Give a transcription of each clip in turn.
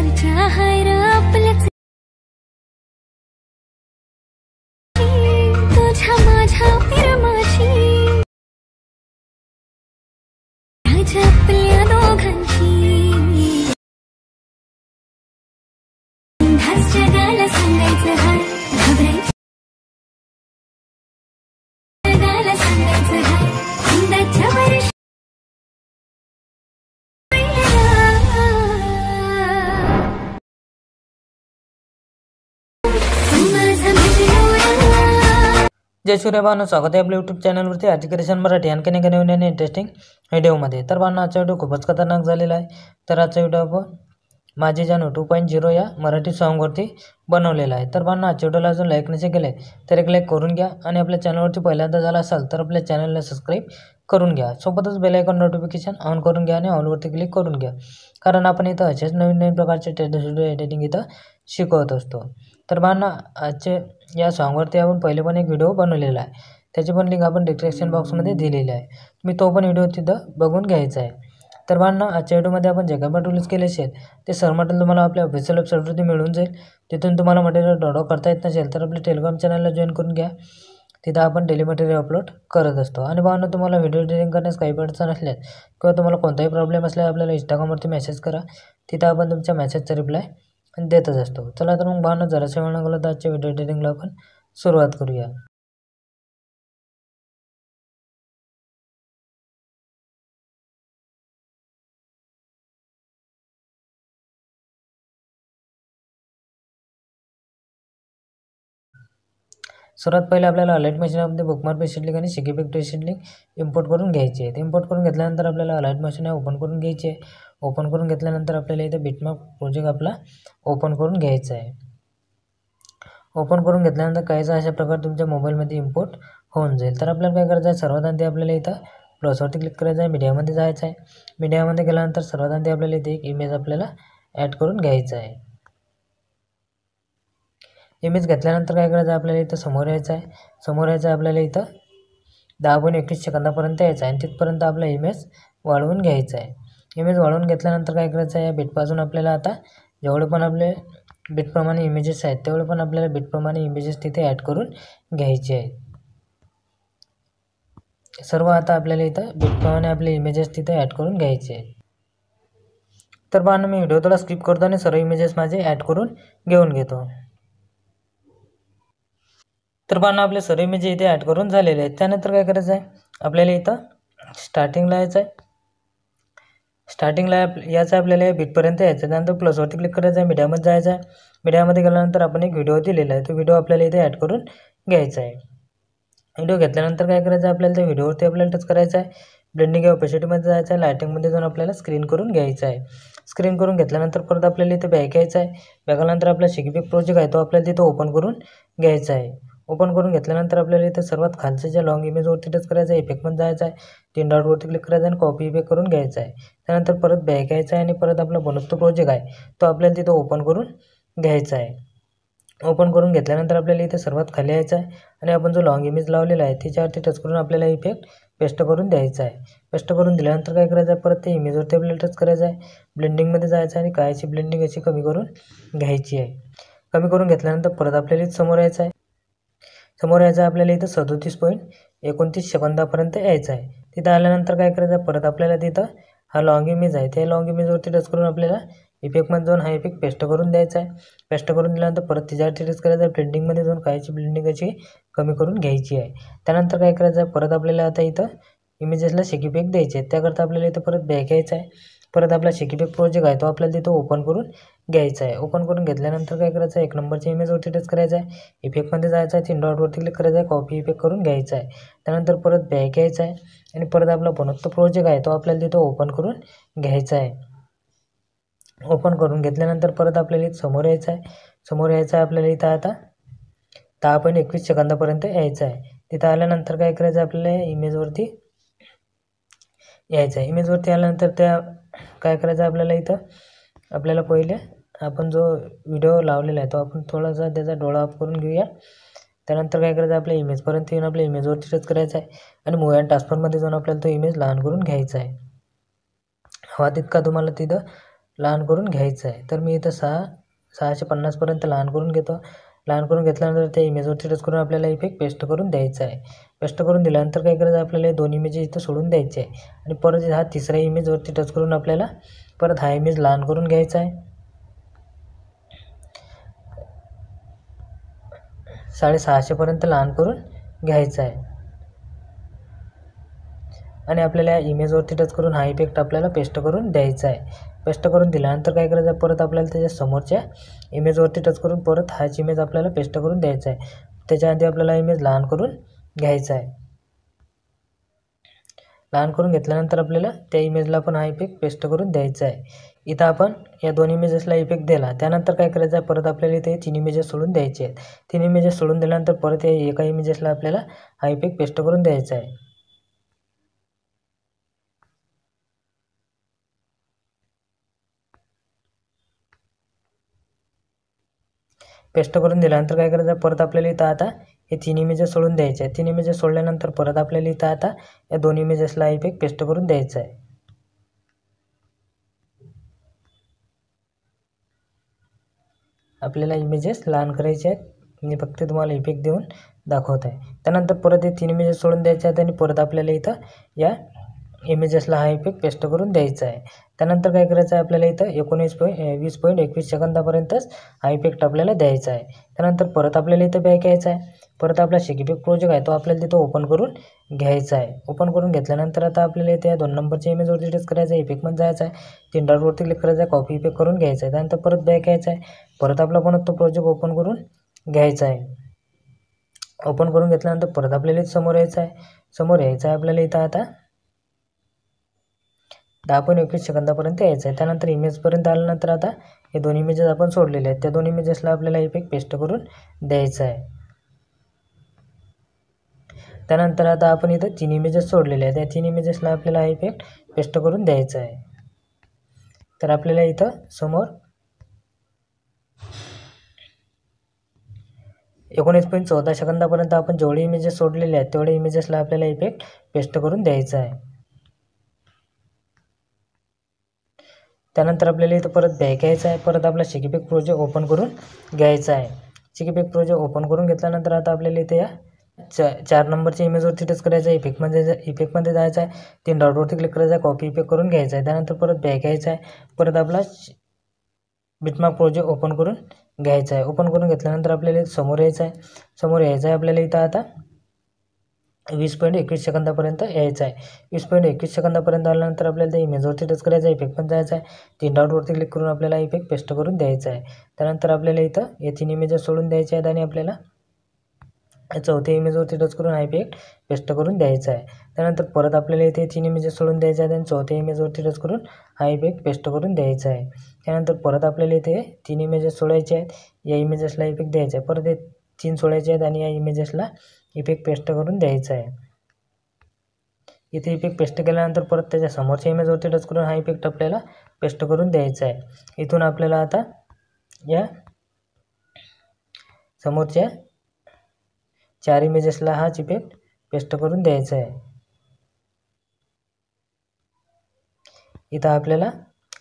चर्चा हाय र आपल्याच तुझ्या माझ्या प्रेमाची राजा आपल्या दोघांची धास जगाला सांगायचं हाय घाबरायचं जगाला सांगायचं हाय अंदाच्या वर्ष जय सूर्यभानू, स्वागत आहे आपल्या यूट्यूब चॅनलवरती एज्युकेशन मराठी आणखीन एका नवीन आणि इंटरेस्टिंग व्हिडिओमध्ये. तर भावना आजचा व्हिडिओ खूपच खतरनाक झालेला आहे. तर आजचा व्हिडिओ आपण माझी जाणू 2.0 या मराठी सॉन्गवरती बनवलेला आहे. तर भावना आजच्या व्हिडिओला अजून लाईक नसे केले तर एक लाईक करून घ्या आणि आपल्या चॅनलवरती पहिल्यांदा झाला असाल तर आपल्या चॅनलला सबस्क्राईब करून घ्या. सोबतच बेल आयकॉन नोटिफिकेशन ऑन करून घ्या आणि ऑलवरती क्लिक करून घ्या, कारण आपण इथं असेच नवीन नवीन प्रकारचे स्टेटस व्हिडिओ एडिटिंग इथं शिकवत असतो. तर भावना आजचे या सॉन्गवरती आपण पहिले पण एक व्हिडिओ बनवलेला आहे, त्याची पण लिंक आपण डिस्क्रिप्शन बॉक्समध्ये दिलेली आहे. तुम्ही तो पण व्हिडिओ तिथं बघून घ्यायचा आहे. तर भावना आजच्या व्हिडिओमध्ये आपण जे काही मटेरियल्स केले असेल ते सर्व मटेरियल तुम्हाला आपल्या ऑफिशियल वेबसाईटवरती मिळून जाईल. तिथून तुम्हाला मटेरियल डाउनलोड करता येत नसेल तर आपल्या टेलिग्राम चॅनलला जॉईन करून घ्या. तिथं आपण डेली मटेरियल अपलोड करत असतो. आणि भावना तुम्हाला व्हिडिओ एडिटिंग करण्यास काही अडचण असल्यास किंवा तुम्हाला कोणताही प्रॉब्लेम असल्यास आपल्याला इंस्टाग्रामवरती मेसेज करा. तिथं आपण तुमच्या मेसेजचा रिप्लाय देतच असतो. चला तर मग भावना जराशा वेळ न घालवता आजच्या व्हिडिओ एडिटिंगला आपण सुरुवात करूया. सर्वात पहिले आपल्याला अलाइट मशीनमध्ये बुकमार्क पेस्ट लिंक आणि शिकीपिक पेस्ट लिंक इम्पोर्ट करून घ्यायची आहे. इम्पोर्ट करून घेतल्यानंतर आपल्याला अलाइट मशीन ओपन करून घ्यायची आहे. ओपन करून घेतल्यानंतर आपल्याला इथे बिटमार्क प्रोजेक्ट आपला ओपन करून घ्यायचा आहे. ओपन करून घेतल्यानंतर काहीसा अशा प्रकारे तुमच्या मोबाईलमध्ये इम्पोर्ट होऊन जाईल. तर आपल्याला काय करायचं आहे, सर्वात आधी आपल्याला इथं प्लसवरती क्लिक करायचं आहे, मीडियामध्ये जायचं आहे. मीडियामध्ये गेल्यानंतर सर्वात आधी आपल्याला इथे एक इमेज आपल्याला ॲड करून घ्यायचा आहे. इमेज घेतल्यानंतर काय करायचं आहे, आपल्याला इथं समोर यायचं आहे. समोर यायचं आहे आपल्याला इथं 10.21 सेकंदापर्यंत यायचं आहे आणि तिथपर्यंत आपला इमेज वाढवून घ्यायचा आहे. इमेज वाढवून घेतल्यानंतर काय करायचं आहे, या बिटपासून आपल्याला आता जेवढे पण आपले बिटप्रमाणे इमेजेस आहेत तेवढे पण आपल्याला बिटप्रमाणे इमेजेस तिथे ॲड करून घ्यायचे आहेत. सर्व आता आपल्याला इथं बिटप्रमाणे आपले इमेजेस तिथे ॲड करून घ्यायचे आहेत. तर पहा मी व्हिडिओ थोडा स्किप करतो आणि सर्व इमेजेस माझे ॲड करून घेऊन घेतो. तर पहा आपले सर्व इमेज इथे ॲड करून झालेले आहेत. त्यानंतर काय करायचं आहे, आपल्याला इथं स्टार्टिंगला यायचं आहे. स्टार्टिंगला यायचं आहे आपल्याला या बिटपर्यंत यायचं. त्यानंतर प्लसवरती क्लिक करायचं आहे, मीडियामध्ये जायचं आहे. मीडियामध्ये गेल्यानंतर आपण एक व्हिडिओ दिलेला आहे, तो व्हिडिओ आपल्याला इथे ॲड करून घ्यायचा आहे. व्हिडिओ घेतल्यानंतर काय करायचं आहे, आपल्याला त्या व्हिडिओवरती आपल्याला टच करायचं आहे. ब्लेंडिंग या ओपेसिटीमध्ये जायचं आहे. लायटिंगमध्ये जाऊन आपल्याला स्क्रीन करून घ्यायचं आहे. स्क्रीन करून घेतल्यानंतर परत आपल्याला इथे बॅक यायचं आहे. बॅक आल्यानंतर आपला शिकीपिक प्रोजेक्ट आहे तो आपल्याला तिथं ओपन करून घ्यायचा आहे. ओपन करून घेतल्यानंतर आपल्याला इथं सर्वात खालच्या ज्या लॉंग इमेजवरती टच करायचं आहे, इफेक्टमध्ये जायचं आहे. 3 डॉटवरती क्लिक करायचं आहे आणि कॉपी इफेक्ट करून घ्यायचा आहे. त्यानंतर परत बॅक यायचं आहे आणि परत आपला बनवतो प्रोजेक्ट आहे तो आपल्याला तिथं ओपन करून घ्यायचा आहे. ओपन करून घेतल्यानंतर आपल्याला इथे सर्वात खाली यायचं आहे आणि आपण जो लॉंग इमेज लावलेला आहे त्याच्यावरती टच करून आपल्याला इफेक्ट पेस्ट करून द्यायचा आहे. पेस्ट करून दिल्यानंतर काय करायचं आहे, परत त्या इमेजवरती आपल्याला टच करायचं आहे. ब्लेंडिंगमध्ये जायचं आहे आणि कायची ब्लेंडिंग अशी कमी करून घ्यायची आहे. कमी करून घेतल्यानंतर परत आपल्याला इथं समोर यायचं आहे. समोर यायचं आहे आपल्याला इथं 37.29 सेकंदापर्यंत यायचं आहे. तिथं आल्यानंतर काय करायचं आहे, परत आपल्याला तिथं हा लॉंग इमेज आहे त्या लॉंग इमेजवरती टच करून आपल्याला इफेक्टमध्ये जाऊन हा इफेक्ट पेस्ट करून द्यायचा आहे. पेस्ट करून दिल्यानंतर परत तिच्यावरती टच करायचं आहे. ब्लेंडिंगमध्ये जाऊन कायची ब्लेंडिंग अशी कमी करून घ्यायची आहे. त्यानंतर काय करायचं आहे, परत आपल्याला आता इथं इमेजेसला शिकीपिक द्यायचे आहेत. त्याकरता आपल्याला इथं परत बॅक यायचं आहे. परत आपला शिकीपिक प्रोजेक्ट आहे तो आपल्याला तिथं ओपन करून घ्यायचा आहे. ओपन करून घेतल्यानंतर काय करायचं आहे, 1 नंबरच्या इमेजवरती टच करायचं आहे. इफेक्टमध्ये जायचं आहे. 3 डॉटवरती क्लिक करायचं आहे. कॉपी इफेक्ट करून घ्यायचा आहे. त्यानंतर परत बॅक यायचं आहे आणि परत आपला बनवतो प्रोजेक्ट आहे तो आपल्याला तिथं ओपन करून घ्यायचा आहे. ओपन करून घेतल्यानंतर परत आपल्याला इथं समोर यायचं आहे. समोर यायचं आहे आपल्याला इथं आता 10.21 सेकंदापर्यंत यायचं आहे. तिथं आल्यानंतर काय करायचं आहे, आपल्याला इमेजवरती यायचं आहे. इमेजवरती आल्यानंतर त्या काय करायचं आहे, आपल्याला इथं आपल्याला पहिले आपण जो व्हिडिओ लावलेला आहे तो आपण थोडासा त्याचा डोळा ऑफ करून घेऊया. त्यानंतर काय करायचं आहे, आपल्या इमेजपर्यंत येऊन आपल्या इमेजवरती टच करायचं आहे आणि मूव्ह अँड ट्रान्सफरमध्ये जाऊन आपल्याला तो इमेज लहान करून घ्यायचा आहे. हवा तितका तुम्हाला तिथं लहान करून घ्यायचं आहे. तर मी इथं 650पर्यंत लहान करून घेतो. लहान करून घेतल्यानंतर त्या इमेजवरती टच करून आपल्याला इफेक्ट पेस्ट करून द्यायचा आहे. पेस्ट करून दिल्यानंतर काय करायचं, आपल्याला हे 2 इमेज इथं सोडून द्यायचे आहे आणि परत हा तिसऱ्या इमेजवरती टच करून आपल्याला परत हा इमेज लहान करून घ्यायचा आहे. 650पर्यंत लहान करून घ्यायचा आहे आणि आपल्याला या इमेजवरती टच करून हा इफेक्ट आपल्याला पेस्ट करून द्यायचा आहे. पेस्ट करून दिल्यानंतर काय करायचं, परत आपल्याला त्याच्या समोरच्या इमेजवरती टच करून परत हाच इमेज आपल्याला पेस्ट करून द्यायचा आहे. त्याच्याआधी आपल्याला इमेज लहान करून घ्यायचा आहे. लहान करून घेतल्यानंतर आपल्याला त्या इमेजला पण हा इफेक्ट पेस्ट करून द्यायचा आहे. इथं आपण या 2 इमेजेसला इफेक्ट दिला. त्यानंतर काय करायचं आहे, परत आपल्याला इथे 3 इमेजेस सोडून द्यायचे आहेत. 3 इमेजेस सोडून दिल्यानंतर परत या एका इमेजेसला आपल्याला हा इफेक्ट पेस्ट करून द्यायचा आहे. पेस्ट करून दिल्यानंतर काय करायचं, परत आपल्याला इथं आता हे 3 इमेजेस सोडून द्यायचे आहेत. 3 इमेजेस सोडल्यानंतर परत आपल्याला इथं आता या 2 इमेजेसला इफेक्ट पेस्ट करून द्यायचा आहे. आपल्याला इमेजेस लहान करायचे आहेत. मी फक्त तुम्हाला इफेक्ट देऊन दाखवत आहे. त्यानंतर परत हे 3 इमेजेस सोडून द्यायचे आहेत आणि परत आपल्याला इथं या इमेजेसला हा इफेक्ट पेस्ट करून द्यायचा आहे. त्यानंतर काय करायचं आहे, आपल्याला इथं 20.21 सेकंदापर्यंतच हा इफेक्ट आपल्याला द्यायचा आहे. त्यानंतर परत आपल्याला इथं बॅक यायचं आहे. परत आपला इफेक्ट प्रोजेक्ट आहे तो आपल्याला तिथं ओपन करून घ्यायचा आहे. ओपन करून घेतल्यानंतर आता आपल्याला इथे या 2 नंबरच्या इमेजवरती टच करायचं आहे. इफेक्टमध्ये जायचं आहे. 3 डॉटवरती क्लिक करायचं आहे. कॉपी इफेक्ट करून घ्यायचा आहे. त्यानंतर परत बॅक यायचं आहे. परत आपला पण तो प्रोजेक्ट ओपन करून घ्यायचा आहे. ओपन करून घेतल्यानंतर परत आपल्याला समोर यायचं आहे. समोर यायचं आहे आपल्याला इथं आता 10.21 सेकंदापर्यंत यायचं आहे. त्यानंतर इमेजपर्यंत आल्यानंतर आता हे 2 इमेजेस आपण सोडलेले आहेत. त्या 2 इमेजेसला आपल्याला इफेक्ट पेस्ट करून द्यायचा आहे. त्यानंतर आता आपण इथं 3 इमेजेस सोडलेले आहेत. त्या 3 इमेजेसला आपल्याला हा इफेक्ट पेस्ट करून द्यायचा आहे. तर आपल्याला इथं समोर 19.14 सेकंदापर्यंत आपण जेवढे इमेजेस सोडलेले आहेत तेवढे इमेजेसला आपल्याला इफेक्ट पेस्ट करून द्यायचा आहे. त्यानंतर आपल्याला इथं परत बॅक यायचं आहे. परत आपला इफेक्ट प्रोजेक्ट ओपन करून घ्यायचा आहे. इफेक्ट प्रोजेक्ट ओपन करून घेतल्यानंतर आता आपल्याला इथे या 4 नंबरच्या इमेजवरती टच करायचं आहे. इफेक्टमध्ये जायचं आहे. 3 डॉटवरती क्लिक करायचं आहे. कॉपी इफेक्ट करून घ्यायचा आहे. त्यानंतर परत बॅक यायचं आहे. परत आपला बिटमार्क प्रोजेक्ट ओपन करून घ्यायचा आहे. ओपन करून घेतल्यानंतर आपल्याला समोर यायचं आहे. समोर यायचं आहे आपल्याला इथं आता 20.21 सेकंदापर्यंत यायचं आहे. 20.21 सेकंदापर्यंत आल्यानंतर आपल्याला त्या इमेजवरती टच करायचं आहे. इफेक्टमध्ये जायचं आहे. 3 डॉटवरती क्लिक करून आपल्याला इफेक्ट पेस्ट करून द्यायचा आहे. त्यानंतर आपल्याला इथं हे 3 इमेजेस सोडून द्यायचे आहेत आणि आपल्याला चौथ्या इमेजवरती टच करून हा इफेक्ट पेस्ट करून द्यायचा आहे. त्यानंतर परत आपल्याला इथे 3 इमेजेस सोडून द्यायचे आहेत आणि चौथ्या इमेजवरती टच करून हा इफेक्ट पेस्ट करून द्यायचा आहे. त्यानंतर परत आपल्याला इथे 3 इमेजेस सोडायचे आहेत. या इमेजेसला इफेक्ट द्यायचा आहे. परत हे 3 सोडायचे आहेत आणि या इमेजेसला इफेक्ट पेस्ट करून द्यायचा आहे. इथे इफेक्ट पेस्ट केल्यानंतर परत त्याच्या समोरच्या इमेजवरती टच करून हा इफेक्ट आपल्याला पेस्ट करून द्यायचा आहे. इथून आपल्याला आता या समोरच्या 4 इमेजेसला हाच इफेक्ट पेस्ट करून द्यायचा आहे. इथं आपल्याला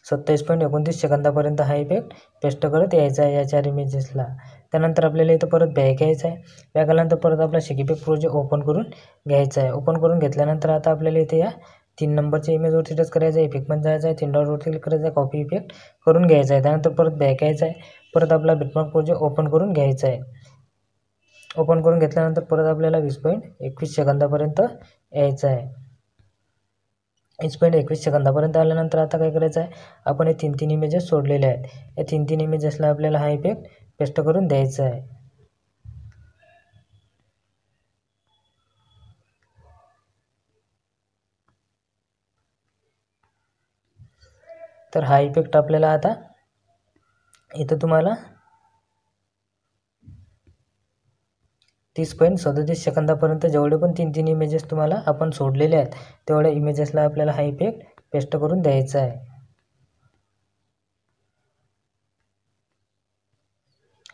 27.29 सेकंदापर्यंत हा इफेक्ट पेस्ट करत यायचा आहे या 4 इमेजेसला. त्यानंतर आपल्याला इथं परत बॅक यायचं आहे. बॅक आल्यानंतर परत आपला इफेक्ट प्रोजेक्ट ओपन करून घ्यायचा आहे. ओपन करून घेतल्यानंतर आता आपल्याला इथे या 3 नंबरच्या इमेजवरती टच करायचं आहे. इफेक्टमध्ये जायचं आहे. 3 डॉटवरती क्लिक करायचं आहे. कॉपी इफेक्ट करून घ्यायचा आहे. त्यानंतर परत बॅक यायचं आहे. परत आपला बिटमार्क प्रोजेक्ट ओपन करून घ्यायचा आहे. ओपन करून घेतल्यानंतर परत आपल्याला 20.21 सेकंदापर्यंत यायचं आहे. 20.21 सेकंदापर्यंत आल्यानंतर आता काय करायचं आहे, आपण हे 3 इमेजेस सोडलेले आहेत. या 3 इमेजेसला आपल्याला हा इफेक्ट पेस्ट करून द्यायचा आहे. तर हा इफेक्ट आपल्याला आता इथं तुम्हाला 30.37 सेकंदापर्यंत जेवढे पण 3 इमेजेस तुम्हाला आपण सोडलेले आहेत तेवढ्या इमेजेसला आपल्याला हा इफेक्ट पेस्ट करून द्यायचा आहे.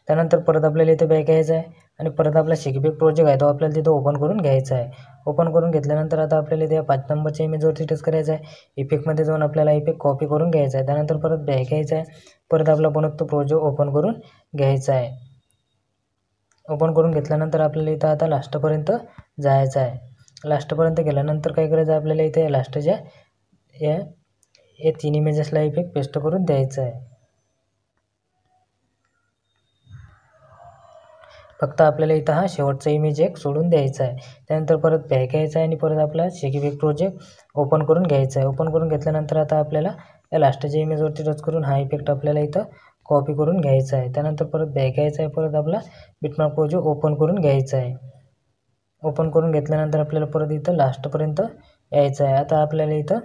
त्यानंतर परत आपल्याला इथे बॅक यायचं आहे. आणि परत आपला शिकपिक प्रोजेक्ट आहे तो आपल्याला तिथं ओपन करून घ्यायचा आहे. ओपन करून घेतल्यानंतर आता आपल्याला इथे 5 नंबरच्या इमेजवरती टच करायचं आहे. इफेक्टमध्ये जाऊन आपल्याला इफेक्ट कॉपी करून घ्यायचा आहे. त्यानंतर परत बॅक यायचं आहे. परत आपला बनवतो प्रोजेक्ट ओपन करून घ्यायचा आहे. ओपन करून घेतल्यानंतर आपल्याला इथं आता लास्टपर्यंत जायचं आहे. लास्टपर्यंत गेल्यानंतर काय करायचं आहे, आपल्याला इथे लास्टच्या या 3 इमेजेसला इफेक्ट पेस्ट करून द्यायचं आहे. फक्त आपल्याला इथं हा शेवटचा इमेज एक सोडून द्यायचा आहे. त्यानंतर परत बॅक यायचं आहे आणि परत आपला शिकपिक प्रोजेक्ट ओपन करून घ्यायचा आहे. ओपन करून घेतल्यानंतर आता आपल्याला या लास्टच्या इमेजवरती टच करून हा इफेक्ट आपल्याला इथं कॉपी करून घ्यायचा आहे. त्यानंतर परत बॅक यायचं आहे. परत आपला बिटमार्क प्रोजेक्ट ओपन करून घ्यायचा आहे. ओपन करून घेतल्यानंतर आपल्याला परत इथं लास्टपर्यंत यायचं आहे. आता आपल्याला इथं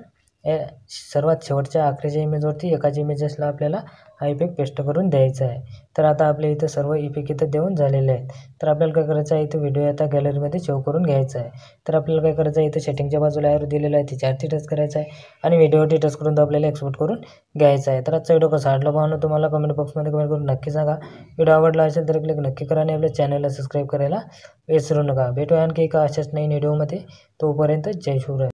सर्वात शेवटच्या आखरीच्या इमेजवरती एकाच इमेजेसला आपल्याला हा इफेक्ट पेस्ट करून द्यायचा आहे. तर आता आपल्या इथं सर्व इफेक्ट इथं देऊन झालेले आहेत. तर आपल्याला काय करायचं आहे, इथं व्हिडिओ आता गॅलरीमध्ये सेव्ह करून घ्यायचा आहे. तर आपल्याला काय करायचं आहे, इथं सेटिंगच्या बाजूला एरो दिलेला आहे त्याच्यावरती टच करायचं आहे आणि व्हिडिओवरती टच करून तो आपल्याला एक्सपोर्ट करून घ्यायचा आहे. तर आजचा व्हिडिओ कसा वाटला पाहणं तुम्हाला कमेंट बॉक्समध्ये कमेंट करून नक्की सांगा. व्हिडिओ आवडला असेल तर क्लिक नक्की करा आणि आपल्या चॅनलला सबस्क्राईब करायला विसरू नका. भेटूया आणखी एका अशाच नवीन व्हिडिओमध्ये. तोपर्यंत जय शिवराय.